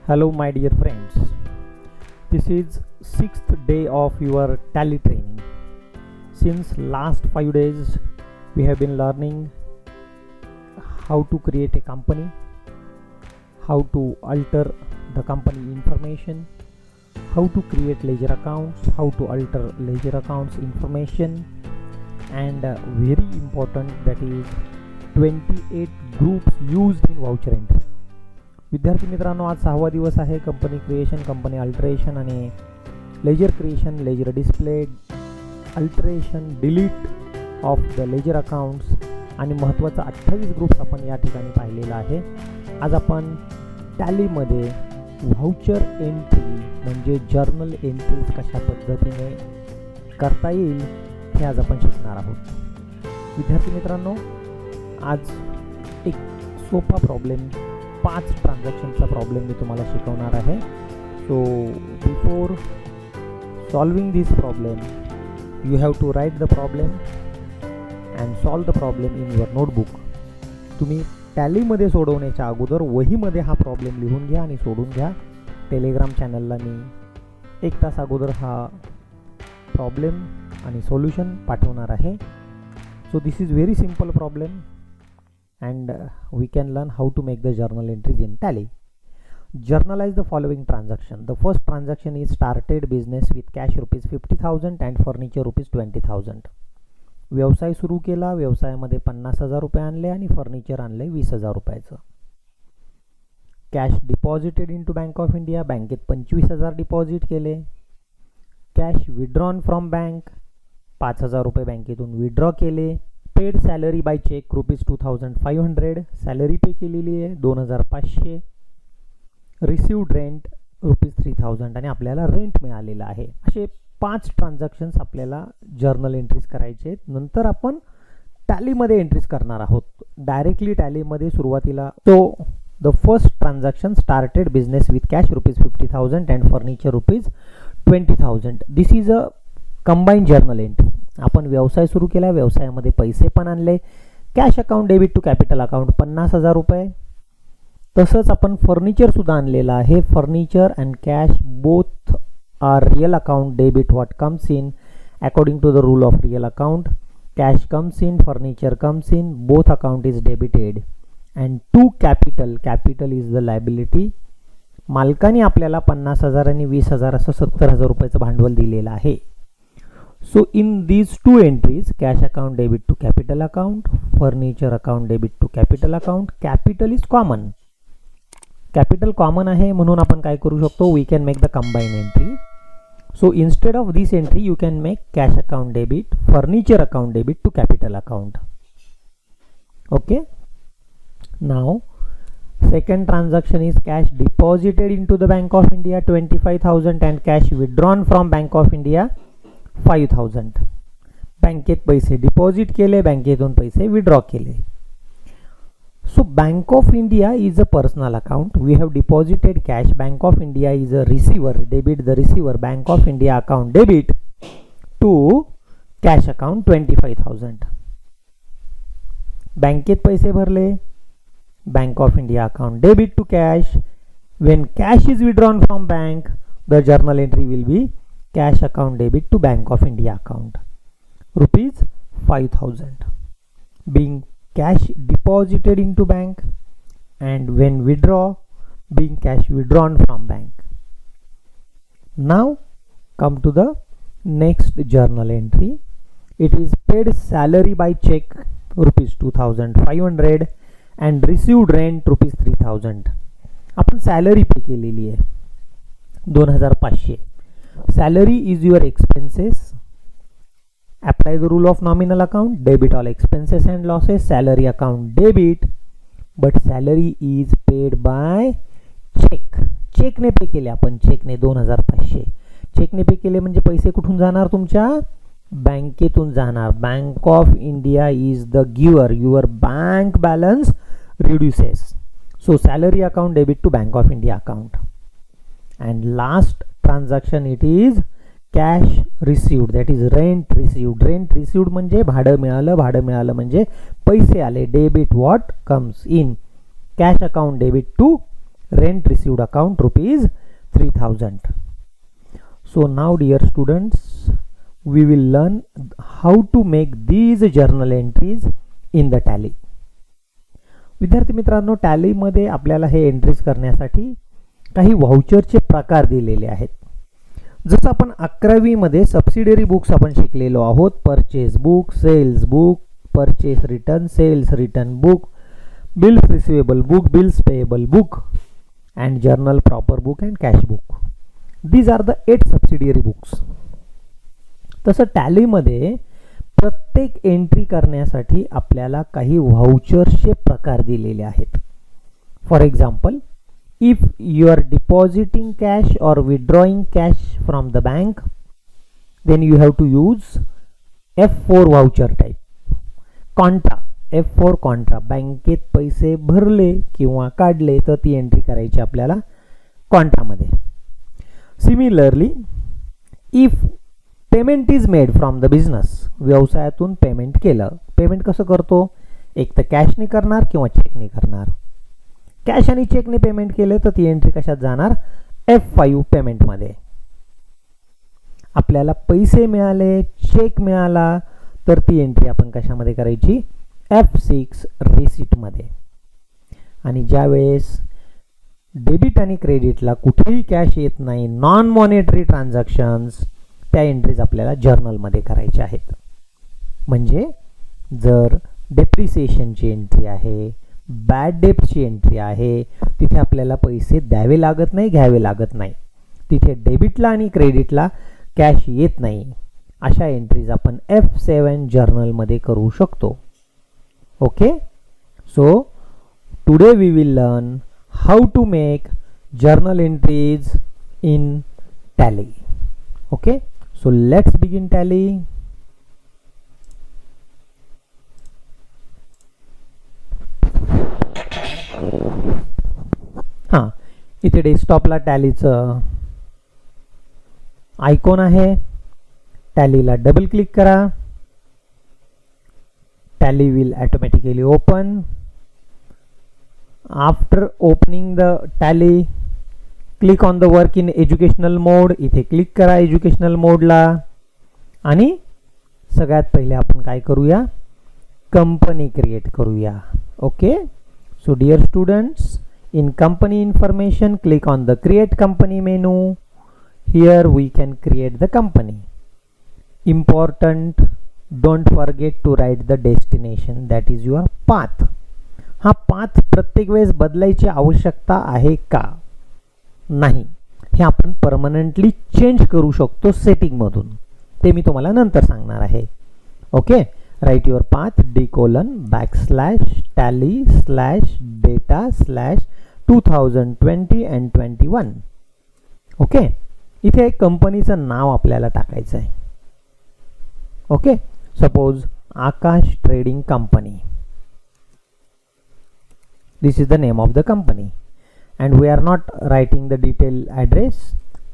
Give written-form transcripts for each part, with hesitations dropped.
Hello my dear friends, this is 6th day of your tally training. Since last 5 days we have been learning how to create a company, how to alter the company information, how to create ledger accounts, how to alter ledger accounts information, and very important, that is 28 groups used in voucher entry. विद्यार्थी मित्रांनो, आज 6वा दिवस आहे company creation, company alteration आणि ledger creation, ledger display, alteration, delete of the ledger accounts आणि महत्त्वाचा 28 groups आपण या ठिकाणी पाहिलेला आहे. आज आपण टॅलीमध्ये व्हाउचर एंट्री म्हणजे जर्नल एंट्रीज कशा पद्धतीने करता येईल हे आज आपण शिकणार आहोत. विद्यार्थी मित्रांनो, आज एक सोपा प्रॉब्लेम, 5 ट्रान्झॅक्शनचा प्रॉब्लेम मी तुम्हाला शिकवणार आहे. So before solving this problem you have to write the problem and solve the problem in your notebook. तुम्ही टॅलीमध्ये सोडवण्याच्या अगोदर वहीमध्ये हा प्रॉब्लेम लिहून घ्या आणि सोडून घ्या. टेलिग्राम चॅनलला मी 1 तास अगोदर हा प्रॉब्लेम आणि सोल्युशन पाठवणार आहे. So this is very simple problem and we can learn how to make the journal entries in tally. Journalize the following transaction. The first transaction is started business with cash rupees 50,000 and furniture rupees 20,000. व्यवसाय सुरू केला, व्यवसायामध्ये 50,000 रुपये आणले आणि furniture आणले 20,000 रुपयाचं. Cash deposited in to bank of India, बँकेत 25,000 डिपॉझिट केले. कॅश विड्रॉन फ्रॉम बँक, 5,000 रुपये बँकेतून विड्रॉ केले. Paid salary by cheque rupees 2,500, salary pay केलेली आहे 2,500. रिसिव्ड रेंट रुपीज 3,000 आणि आपल्याला रेंट मिळालेला आहे. असे 5 ट्रान्झॅक्शन्स आपल्याला जर्नल एंट्रीज करायचे आहेत. नंतर आपण टॅलीमध्ये एंट्रीज करणार आहोत. डायरेक्टली टॅलीमध्ये सुरुवातीला the first transaction started business with cash rupees 50,000 and furniture rupees 20,000. This is a combine journal entry. आपण व्यवसाय सुरू केला, व्यवसायामध्ये पैसे पण आणले. Cash account debit to capital account 50,000 रुपये. तसंच आपण फर्निचर सुद्धा आणलेलं आहे. Furniture and cash both are real account debit. What comes in according to the rule of real account. Cash comes in, furniture comes in, both account is debited. And to capital, capital is the liability. मालकाने आपल्याला 50,000 आणि 20,000 असं 70,000 रुपयाचं भांडवल दिलेलं आहे. So in these two entries, cash account debit to capital account, furniture account debit to capital account, capital is common. Capital common आहे म्हणून आपण काय करू शकतो, we can make the combined entry. So instead of this entry you can make cash account debit, furniture account debit to capital account. Okay. Now second transaction is cash deposited into the Bank of India 25,000 and cash withdrawn from Bank of India 5,000. बँकेत पैसे deposit केले, बँकेतून पैसे withdraw केले. So bank of India is a personal account. We have deposited cash. Bank of India is a receiver. Debit the receiver. Bank of India account debit to cash account 25,000. बँकेत पैसे भरले. Bank of India account debit to cash. When cash is withdrawn from bank, the journal entry will be cash account debit to Bank of India account rupees 5,000, being cash deposited into bank, and when withdraw being cash withdrawn from bank. Now come to the next journal entry. It is paid salary by check rupees 2,500 and received rent rupees 3,000. आपण salary pay केलेली आहे 2,500. Salary is your expenses. Apply the rule of nominal account. Debit all expenses and losses. Salary account debit, but salary is paid by check. चेकने पे केले आपण. चेकने 2,500 चेकने पे केले म्हणजे पैसे कुठून जाणार, तुमच्या बँकेतून जाणार. Bank of India is the giver. Your bank balance reduces. So salary account debit to bank of India account. And last transaction, it is cash received, that is rent received. Rent received म्हणजे भाडं मिळालं. भाडं मिळालं म्हणजे पैसे आले. Debit what comes in. Cash account debit to rent received account rupees 3000. So now dear students, we will learn how to make these journal entries in the tally. विद्यार्थी मित्रांनो, टॅली मध्ये आपल्याला हे एंट्रीज करण्यासाठी काही व्हाउचरचे प्रकार दिलेले आहेत. जसं आपण 11वी मध्ये सबसिडियरी बुक्स आपण शिकलेलो आहोत, purchase book, sales book, purchase return, sales return book, bills receivable book, bills payable book and journal proper book and cash book. These are the 8 subsidiary books. तसं टॅली मध्ये प्रत्येक एंट्री करण्यासाठी आपल्याला काही व्हाउचर्सचे प्रकार दिलेले आहेत. For example, if you are depositing cash or withdrawing cash from the bank, then you have to use F4 voucher type. Contra, F4 contra, बँकेत पैसे भरले किंवा काढले तर ती एंट्री करायची आपल्याला कॉन्ट्रामध्ये. Similarly, if payment is made from the business, व्यवसायातून पेमेंट केलं, पेमेंट कसं करतो, एक तर कॅशने करणार किंवा चेकने करणार. कॅश आणि चेकने पेमेंट केले तर ती एंट्री कशात जाणार, F5 पेमेंटमध्ये. आपल्याला पैसे मिळाले, चेक मिळाला तर ती एंट्री आपण कशामध्ये करायची, F6 रिसीटमध्ये. आणि ज्यावेळेस डेबिट आणि क्रेडिटला कुठेही कॅश येत नाही, नॉन मॉनेटरी ट्रान्झॅक्शन्स, त्या एंट्रीज आपल्याला जर्नलमध्ये करायच्या आहेत. म्हणजे जर डेप्रिसिएशनची एंट्री आहे, बॅड डेप्टची एंट्री आहे, तिथे आपल्याला पैसे द्यावे लागत नाही, घ्यावे लागत नाही, तिथे डेबिटला आणि क्रेडिटला कॅश येत नाही, अशा एंट्रीज आपण F7 जर्नलमध्ये करू शकतो. Okay, so today we will learn how to make journal entries in tally. Okay, so let's begin tally. इथे डेस्कटॉपला टॅलीचं आयकॉन आहे, टॅलीला डबल क्लिक करा. Tally will automatically open. After opening the tally, click on the work in educational mode. इथे click करा educational मोडला आणि सगळ्यात पहिले आपण काय करूया, कंपनी क्रिएट करूया. Okay, so dear students, in company information click on the create company menu. Here we can create the company. Important, don't forget to write the destination, that is your path. हा path प्रत्येक वेळेस बदलायची आवश्यकता आहे का, नाही, हे आपण परमनंटली चेंज करू शकतो सेटिंग मधून, ते मी तुम्हाला नंतर सांगणार आहे. Okay, write your path :/tally/data/2020 and 21. Okay, इथे कंपनीचं नाव आपल्याला टाकायचं आहे. Okay, suppose Akash Trading Company. This is the name of the company and we are not writing the detail address.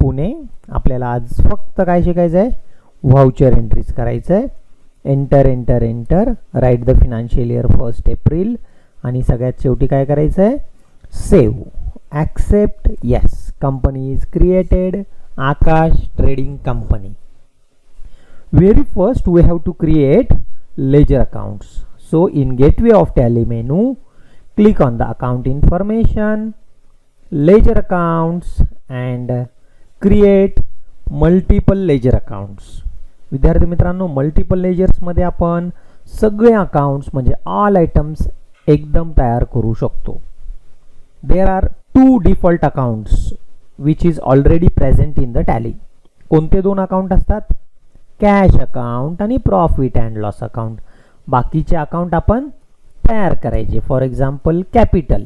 Pune. आपल्याला आज फक्त काय शिकायचं आहे, व्हाउचर एंट्रीज करायचं आहे. Enter enter enter, write the financial year 1 April आणि सगळ्यात शेवटी काय करायचं आहे, save, accept, yes. Company is created, Akash trading company. Very first we have to create ledger accounts. So in gateway of tally menu, click on the account information, ledger accounts and create multiple ledger accounts. विद्यार्थी मित्रांनो, multiple ledgers मध्ये आपण सगळे accounts म्हणजे all items एकदम तयार करू शकतो. There are 2 default accounts which is already present in the tally. कोणते 2 अकाउंट असतात, कॅश अकाउंट आणि प्रॉफिट अँड लॉस अकाउंट. बाकीचे अकाउंट आपण तयार करायचे. फॉर एक्झाम्पल कॅपिटल,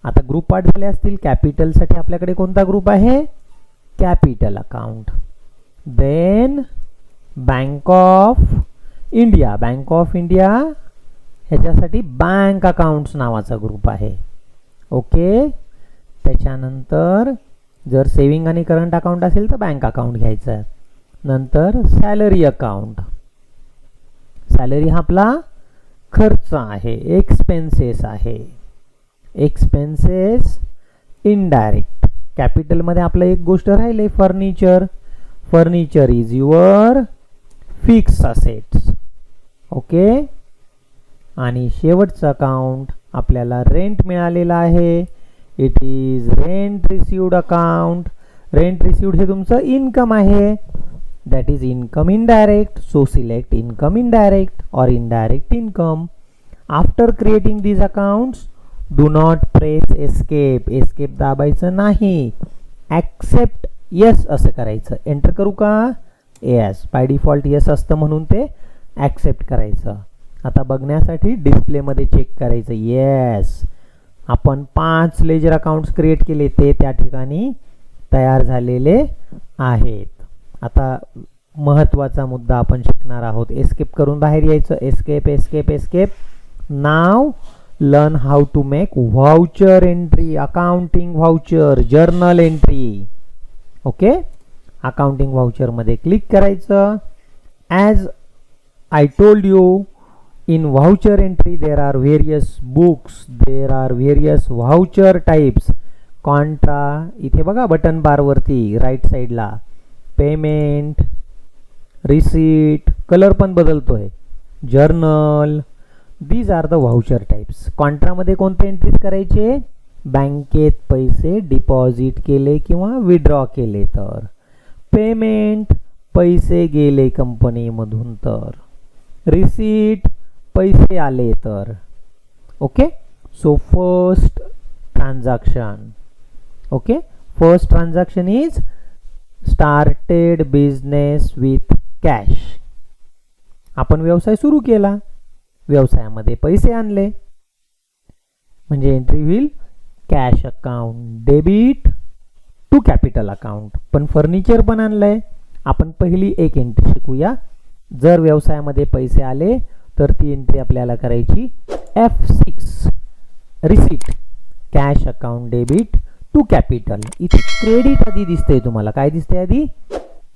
आता ग्रुप पार्ट झाले असतील. कॅपिटलसाठी आपल्याकडे कोणता ग्रुप आहे, capital account. Then bank of India, bank of India ह्याच्यासाठी बँक अकाउंट्स नावाचा ग्रुप आहे. ओके, त्याच्यानंतर जर सेविंग आणि करंट अकाउंट असेल तर बँक अकाउंट घ्यायचं आहे. नंतर सॅलरी अकाउंट, सॅलरी हा आपला खर्च आहे, एक्सपेन्सेस आहे. Expenses indirect. कॅपिटलमध्ये आपलं एक गोष्ट राहिले furniture. Furniture is your fix assets. Okay. आणि शेवटचं अकाउंट आपल्याला रेंट मिळालेलं आहे. It is rent received account. Rent received हे तुमचं इन्कम आहे. That is income indirect. So select income indirect or indirect income. After creating these accounts do not press escape. Escape दाबायचं नाही. ॲक्सेप्ट येस असं करायचं. Enter करू का? Yes. By default yes असतं म्हणून ते ॲक्सेप्ट करायचं. आता बघण्यासाठी डिस्प्लेमध्ये चेक करायचं. येस, आपण 5 लेजर अकाउंट्स क्रिएट केले, ते त्या ठिकाणी तयार झालेले आहेत. आता महत्त्वाचा मुद्दा आपण शिकणार आहोत. एस्केप करून बाहेर यायचं. Escape escape escape. Now learn how to make voucher entry. Accounting voucher, journal entry. Okay. Accounting व्हाउचरमध्ये क्लिक करायचं. As I told you, in voucher entry there are various books, there are various voucher types. Contra इथे बघा button बार वरती right साईडला. Payment, receipt, colour पण बदलतोय. Journal. These are the voucher types. कॉन्ट्रामध्ये कोणते एंट्रीज करायचे? बँकेत पैसे डिपॉझिट केले किंवा विड्रॉ केले तर. पेमेंट, पैसे गेले कंपनीमधून तर. रिसीट, पैसे आले तर. Okay. So first transaction. Okay. First transaction is started business with cash. आपण व्यवसाय सुरू केला, व्यवसायामध्ये पैसे आणले, म्हणजे एंट्री होईल cash account debit to capital account. पण फर्निचर पण आणलंय. आपण पहिली एक एंट्री शिकूया. जर व्यवसायामध्ये पैसे आले तर ती एंट्री आपल्याला करायची F6. Receipt, cash account debit to capital. इथे क्रेडिट आधी दिसतंय तुम्हाला. काय दिसतंय आधी?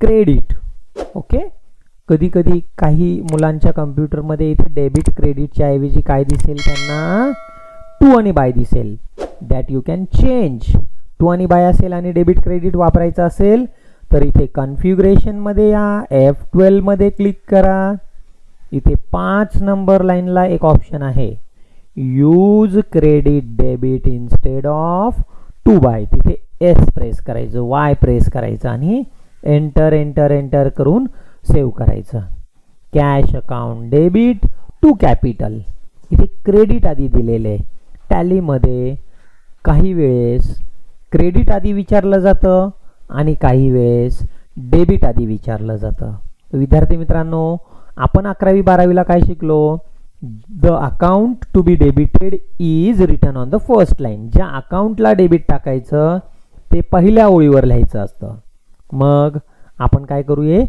क्रेडिट. ओके. कधी कधी काही मुलांच्या कम्प्युटरमध्ये इथे डेबिट क्रेडिटच्या ऐवजी काय दिसेल त्यांना? टू आणि बाय दिसेल. That you can change. To आणि बाय असेल आणि डेबिट क्रेडिट वापरायचं असेल तर इथे कन्फिग्युरेशनमध्ये या. F12 मध्ये क्लिक करा. इथे 5 नंबर लाईनला एक ऑप्शन आहे, use credit debit instead of to by. तिथे एस प्रेस करायचं, वाय प्रेस करायचं आणि एंटर एंटर एंटर करून सेव्ह करायचं. Cash account debit to capital. इथे क्रेडिट आधी दिलेले. टॅलीमध्ये काही वेळेस क्रेडिट आधी विचारलं जातं आणि काही वेळेस डेबिट आधी विचारलं जातं. विद्यार्थी मित्रांनो, आपण 11वी 12वीला काय शिकलो? The account to be debited is written on the first line. ज्या अकाउंटला डेबिट टाकायचं ते पहिल्या ओळीवर लिहायचं असतं. मग आपण काय करूया?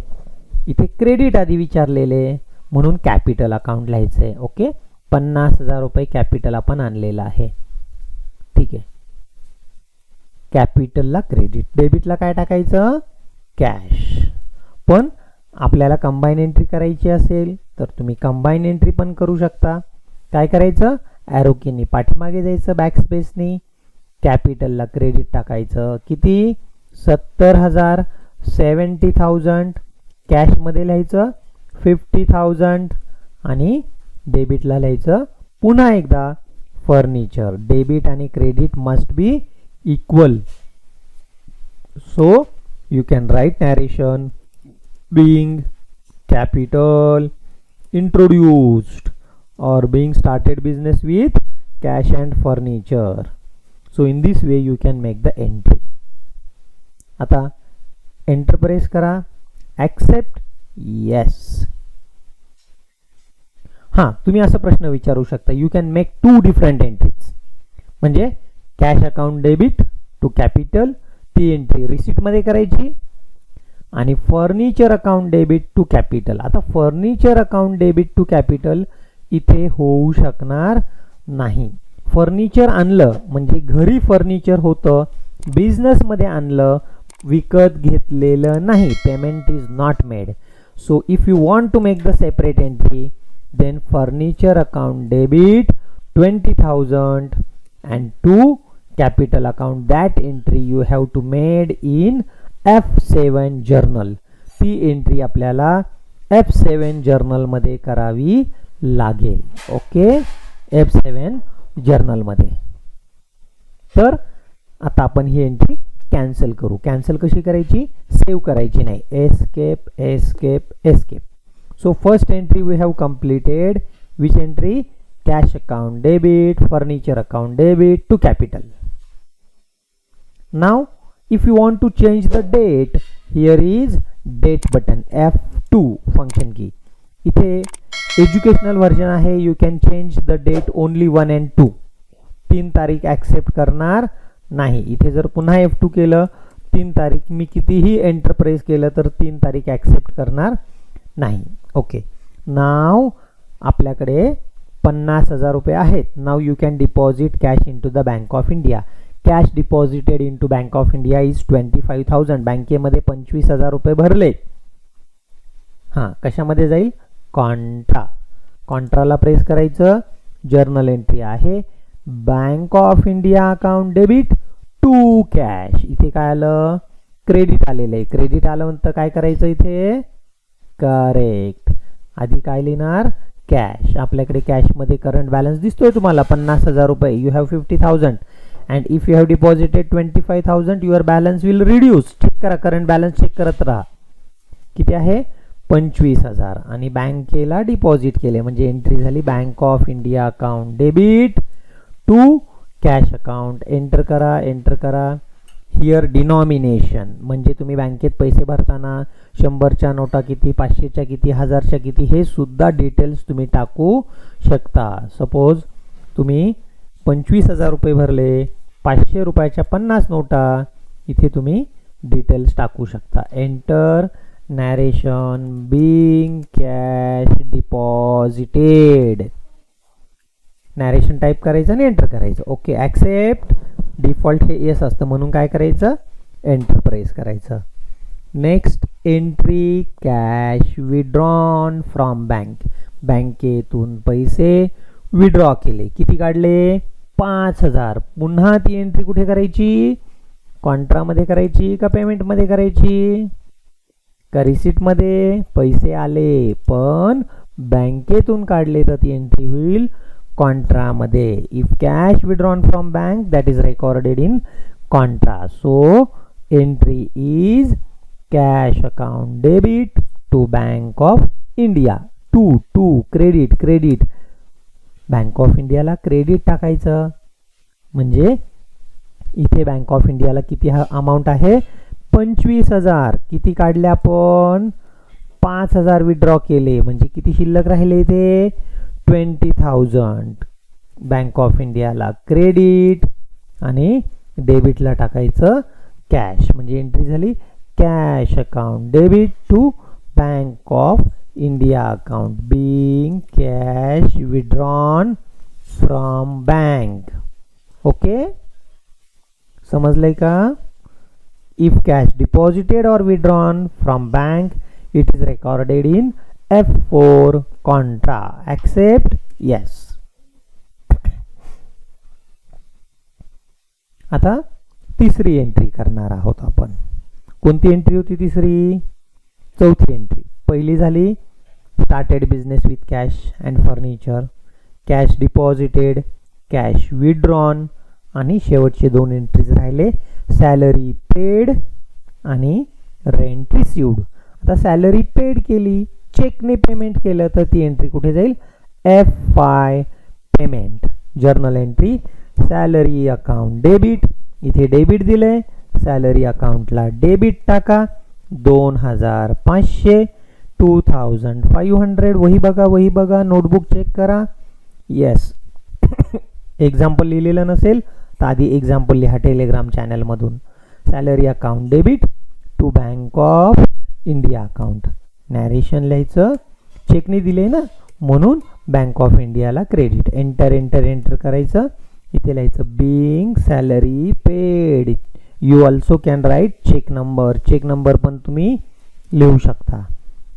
इथे क्रेडिट आधी विचारलेले म्हणून कॅपिटल अकाउंट लिहायचंय. ओके. 50,000 रुपये कॅपिटल आपण आणलेलं आहे. ठीक आहे. कॅपिटलला क्रेडिट, डेबिटला काय टाकायचं? कॅश. पण आपल्याला कंबाईन एंट्री करायची असेल तर तुम्ही कंबाईन एंट्री पण करू शकता. काय करायचं? ॲरो कीनी पाठीमागे जायचं बॅकस्पेसनी. कॅपिटलला क्रेडिट टाकायचं. किती? 70,000. 70,000. कॅशमध्ये लिहायचं 50,000 आणि डेबिटला लिहायचं पुन्हा एकदा फर्निचर. डेबिट आणि credit must be equal. So you can write narration being capital introduced or being started business with cash and furniture. So in this way you can make the entry. आता enter press करा. accept yes. हां, तुम्ही असा प्रश्न विचारू शकता, you can make 2 different entries. म्हणजे cash account debit to capital ती एंट्री रिसीटमध्ये करायची आणि furniture account debit to capital. आता furniture account debit to capital इथे होऊ शकणार नाही. फर्निचर आणलं म्हणजे घरी फर्निचर होतं, बिझनेसमध्ये आणलं, विकत घेतलेलं नाही. Payment is not made. So if you want to make the separate entry then furniture account debit 20,000 and to capital account. That entry you have to made in F7 journal. ती entry आपल्याला F7 journal मध्ये करावी लागेल. Okay, F7 journal मध्ये. तर आता आपण ही एंट्री कॅन्सल करू. कॅन्सल कशी करायची? सेव्ह करायची नाही. Escape escape escape. So first entry we have completed. Which entry? Cash account debit, furniture account debit to capital. Now if you want to change the date, here is date button, F2 function key. इथे educational version आहे. You can change the date only 1 and 2. 3 तारीख accept करणार नाही. इथे जर पुन्हा F2 केलं, 3 तारीख मी कितीही एंटर प्रेस केलं तर 3 तारीख ॲक्सेप्ट करणार नाही. ओके, नाव आपल्याकडे 50,000 रुपये आहेत. Now you can deposit cash in to the bank of India. Cash deposited in to bank of India is 25,000. बँकेमध्ये 25,000 रुपये भरले. हां, कशामध्ये जाईल? कॉन्ट्रा. कॉन्ट्राला प्रेस करायचं. जर्नल एंट्री आहे bank of India account debit to cash. इथे काय आलं? क्रेडिट आलेलं आहे. क्रेडिट आलं म्हणतं काय करायचं इथे? करेक्ट. आधी काय लिहिणार? कॅश. आपल्याकडे कॅशमध्ये करंट बॅलन्स दिसतोय तुम्हाला 50,000 रुपये. You have 50,000 and if you have deposited 25,000 your balance will reduce. Check करा, करंट बॅलन्स चेक करत राहा. किती आहे? 25,000. आणि बँकेला डिपॉझिट केले म्हणजे एंट्री झाली bank of India account debit to cash account. Enter करा, एंटर करा. हिअर डिनॉमिनेशन म्हणजे तुम्ही बँकेत पैसे भरताना 100च्या नोटा किती, 500च्या किती, 1000च्या किती हे सुद्धा डिटेल्स तुम्ही टाकू शकता. सपोज तुम्ही 25,000 रुपये भरले, 500 रुपयाच्या 50 नोटा, इथे तुम्ही डिटेल्स टाकू शकता. Enter narration being cash deposited. Narration type करायचं आणि एंटर करायचं. Okay, accept. डिफॉल्ट हे येस असतं म्हणून काय करायचं? एंटर प्रेस करायचं. Next entry cash withdrawn from bank. बँकेतून पैसे विड्रॉ केले. किती काढले? 5,000. पुन्हा ती एंट्री कुठे करायची? कॉन्ट्रामध्ये करायची का पेमेंटमध्ये करायची? का रिसिप्टमध्ये? पैसे आले पण बँकेतून काढले तर ती एंट्री होईल कॉन्ट्रामध्ये. If cash withdrawn from bank that is recorded in contra. So entry is cash account debit to bank of India to credit. Credit bank of इंडियाला क्रेडिट टाकायचं म्हणजे इथे बँक ऑफ इंडियाला किती हा अमाऊंट आहे? 25,000. किती काढले आपण? 5,000 विड्रॉ केले म्हणजे किती शिल्लक राहिले इथे? 20,000. बँक ऑफ इंडियाला क्रेडिट आणि डेबिटला टाकायचं कॅश म्हणजे एंट्री झाली cash account debit to bank of India account being cash withdrawn from bank. Okay, समजलंय का? If cash deposited or withdrawn from bank, it is recorded in F4 contra. Accept? Yes. आता तिसरी entry करणार आहोत आपण. कोणती entry होती तिसरी? चौथी एंट्री. पहिली झाली started business with cash and furniture, cash deposited, cash withdrawn आणि शेवटचे 2 एंट्रीज राहिले सॅलरी पेड आणि रेंट रिसिव्ड. आता सॅलरी पेड केली, चेकने पेमेंट केलं तर ती एंट्री कुठे जाईल? F5 payment. Journal entry salary account debit. इथे डेबिट दिले, सॅलरी अकाउंटला डेबिट टाका. 2,500 2,500. वही बघा नोटबुक चेक करा. येस. एक्झाम्पल लिहिलेलं नसेल तर आधी एक्झाम्पल लिहा टेलिग्राम चॅनलमधून. Salary account debit to bank of India account. Narration लिहायचं, चेकने दिले ना म्हणून बँक ऑफ इंडियाला क्रेडिट. एंटर एंटर एंटर करायचं. इथे लिहायचं being salary paid. You also can write cheque number. Cheque number पण तुम्ही लिहू शकता.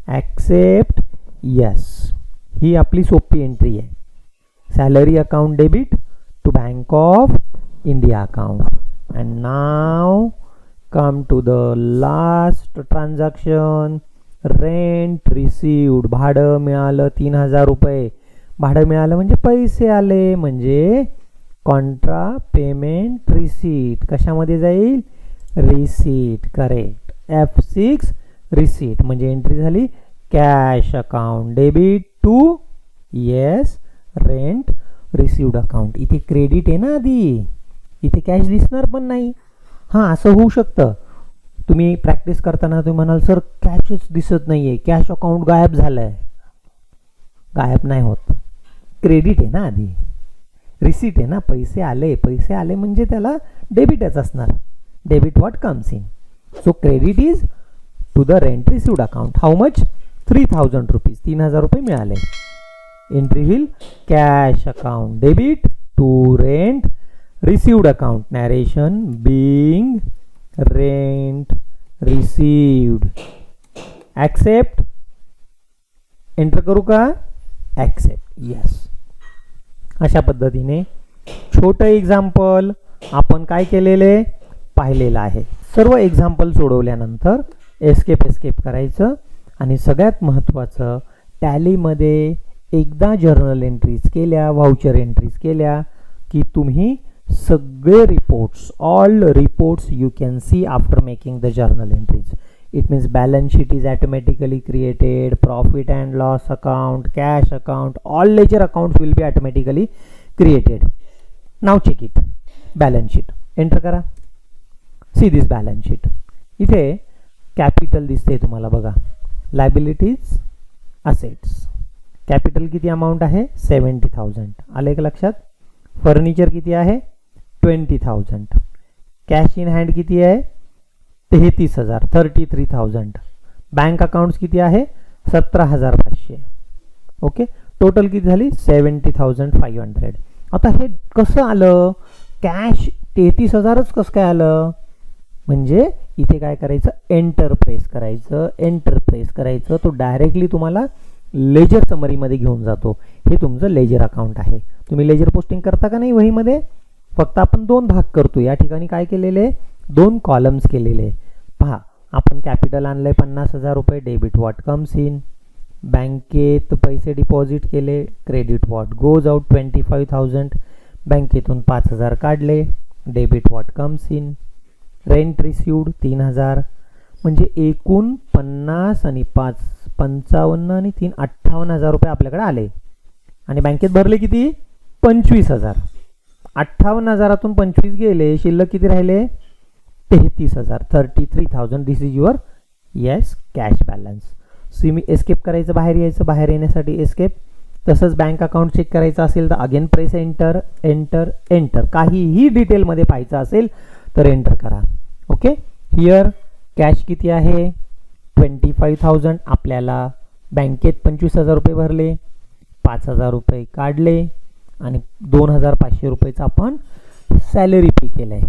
Accept yes. ही आपली सोपी एंट्री आहे. Salary account debit to bank of India account. And now come to the last transaction. Rent received, भाडं मिळालं 3000 रुपये. भाडं मिळालं म्हणजे पैसे आले, म्हणजे कॉन्ट्रा पेमेंट रिसीट कशामध्ये जाईल? रिसीट. करेक्ट. F6 रिसीट म्हणजे एंट्री झाली cash account. Debit to yes rent received account. इथे क्रेडिट आहे ना आधी, इथे कॅश दिसणार पण नाही. हां, असं होऊ शकतं. तुम्ही प्रॅक्टिस करताना तुम्ही म्हणाल सर कॅशच दिसत नाही आहे, कॅश अकाउंट गायब झालं आहे. गायब नाही होत, क्रेडिट आहे ना आधी, रिसीट आहे ना, पैसे आले. पैसे आले म्हणजे त्याला डेबिटच असणार. Debit what comes in. So credit is to the rent received account. How much? 3000 rupees. 3000 रुपये मिळाले. एंट्री होईल cash account. Debit to rent received account. Narration being rent received. Accept. Enter करू का? ॲक्सेप्ट. येस. अशा पद्धतीने छोटं example आपण काय केलेले पाहिलेलं आहे. सर्व एक्झाम्पल सोडवल्यानंतर एस्केप करायचं आणि सगळ्यात महत्त्वाचं टॅलीमध्ये एकदा जर्नल एंट्रीज केल्या, व्हाउचर एंट्रीज केल्या की तुम्ही सगळे reports, all reports you can C after making the journal entries. It means balance sheet is automatically created, profit and loss account, cash account, all ledger accounts will be automatically created. Now check it. Balance sheet. Enter करा. See this balance sheet. इथे capital दिसते तुम्हाला बघा. Liabilities, assets. Capital किती amount आहे? 70,000. आले का लक्षात? फर्निचर किती आहे? 20,000. कॅश इन हँड किती आहे? 33,000. 33,000. बँक अकाउंट्स किती आहे? 17,500. ओके. टोटल किती झाली? 70,500. आता हे कसं आलं? कॅश 33,000च कसं काय आलं? म्हणजे इथे काय करायचं? एंटर प्रेस करायचं. एंटर प्रेस करायचं. तो डायरेक्टली तुम्हाला लेजर समरीमध्ये घेऊन जातो. हे तुमचं लेजर अकाउंट आहे. तुम्ही लेजर पोस्टिंग करता का नाही वहीमध्ये? फक्त आपण 2 भाग करतो. या ठिकाणी काय केलेले? 2 कॉलम्स केलेले. पहा, आपण कॅपिटल आणलंय 50,000 रुपये. Debit what comes in. बँकेत पैसे डिपॉझिट केले. Credit what goes out 25,000. बँकेतून 5,000 काढले. Debit what comes in. Rent received 3,000. म्हणजे एकूण 50 आणि 5 55 आणि 3 58,000 रुपये आपल्याकडे आले. आणि बँकेत भरले किती? 25,000. 58,000तून 25 गेले. शिल्लक किती राहिले? 33,000. 33,000. This is your yes cash balance. मी एस्केप करायचं, बाहेर यायचं. बाहेर येण्यासाठी एस्केप. तसंच बँक अकाउंट चेक करायचं असेल तर again press enter. Enter enter. काहीही डिटेलमध्ये पाहायचं असेल तर एंटर करा. ओके. हिअर कॅश किती आहे? 25,000. आपल्याला बँकेत 25,000 रुपये भरले. 5,000 रुपये काढले आणि 2,500 रुपयेचं आपण सॅलरी पे केलं आहे.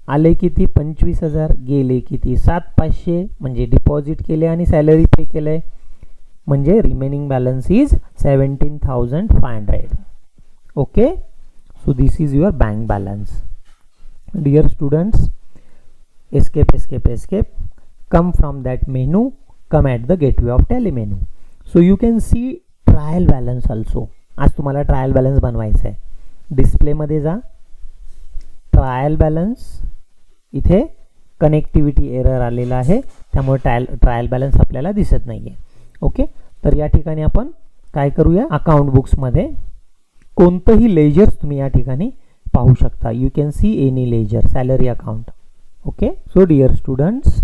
आले किती? 25,000. गेले किती? 7,500. म्हणजे डिपॉझिट केले आणि सॅलरी पे केलं आहे. म्हणजे remaining balance is 17,500. Okay. So this is your bank balance. Dear students, escape. Come from that menu. Come at the gateway of tally menu. So you can see trial balance also. आज तुम्हाला trial balance बनवायचं आहे. डिस्प्लेमध्ये जा. Trial balance. इथे connectivity error आलेला आहे, त्यामुळे trial balance आपल्याला दिसत नाही आहे. ओके. तर या ठिकाणी आपण काय करूया? अकाउंट बुक्समध्ये कोणतंही लेजर्स तुम्ही या ठिकाणी पाहू शकता. You can see any ledger. Salary account. Okay. So dear students,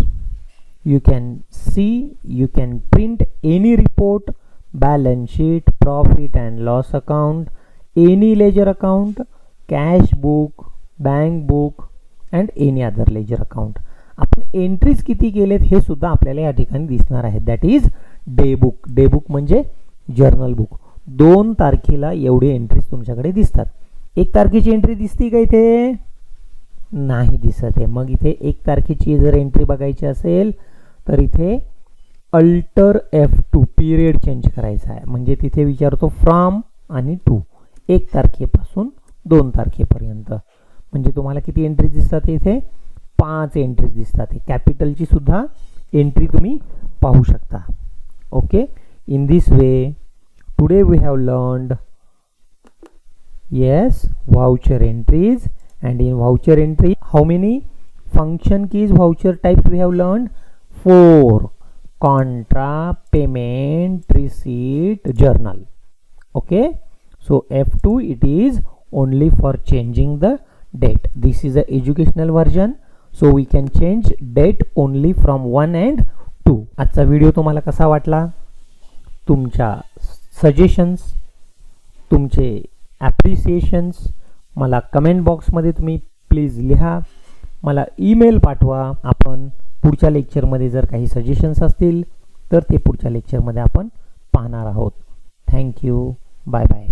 you can print any report, balance sheet, profit and loss account, any ledger account, cash book, bank book and any other ledger account. आपण entries किती केलेत हे सुद्धा आपल्याला या ठिकाणी दिसणार आहेत. That is day book. Day book म्हणजे जर्नल बुक. 2 तारखेला एवढे एंट्रीज तुमच्याकडे दिसतात. 1 तारखेची एंट्री दिसती का इथे? नाही दिसत आहे. मग इथे 1 तारखेची जर एंट्री बघायची असेल तर इथे अल्टर F2 पिरियड चेंज करायचा आहे. म्हणजे तिथे विचारतो फ्रॉम आणि टू. 1 तारखेपासून 2 तारखेपर्यंत. म्हणजे तुम्हाला किती एंट्रीज दिसतात इथे? 5 एंट्रीज दिसतात. कॅपिटलची सुद्धा एंट्री तुम्ही पाहू शकता. Okay, in this way today we have learned voucher entries, and in voucher entry how many function keys, voucher types we have learned? 4: contra, payment, receipt, journal. Okay, so F2 it is only for changing the date. This is a educational version, so we can change date only from 1 and 2. आजचा video तुम्हाला कसा वाटला? तुमच्या suggestions, तुमचे ॲप्रिसिएशन्स मला comment बॉक्समध्ये तुम्ही please लिहा, मला ईमेल पाठवा. आपण पुढच्या लेक्चरमध्ये जर काही सजेशन्स असतील तर ते पुढच्या लेक्चरमध्ये आपण पाहणार आहोत. Thank you, bye bye.